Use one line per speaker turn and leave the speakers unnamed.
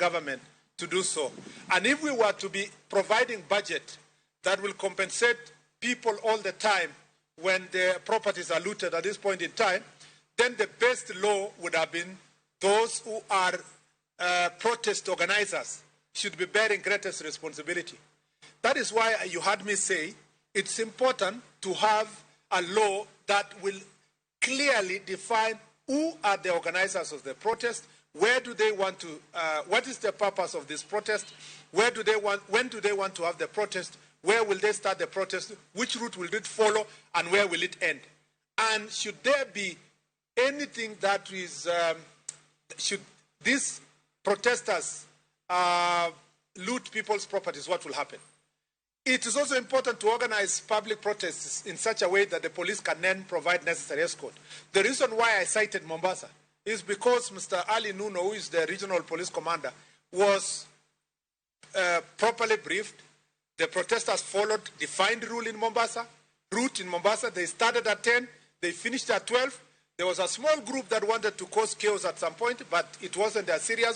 government to do so. And if we were to be providing budget that will compensate people all the time when their properties are looted at this point in time, then the best law would have been those who are protest organizers should be bearing greatest responsibility. That is why you heard me say it's important to have a law that will clearly define who are the organizers of the protest, where do they want to, what is the purpose of this protest, when do they want to have the protest, where will they start the protest, which route will it follow, and where will it end? And should there be anything that is, should these protesters loot people's properties, what will happen? It is also important to organize public protests in such a way that the police can then provide necessary escort. The reason why I cited Mombasa is because Mr. Ali Nuno, who is the regional police commander, was properly briefed. The protesters followed defined route in Mombasa. They started at 10, they finished at 12. There was a small group that wanted to cause chaos at some point, but it wasn't as serious.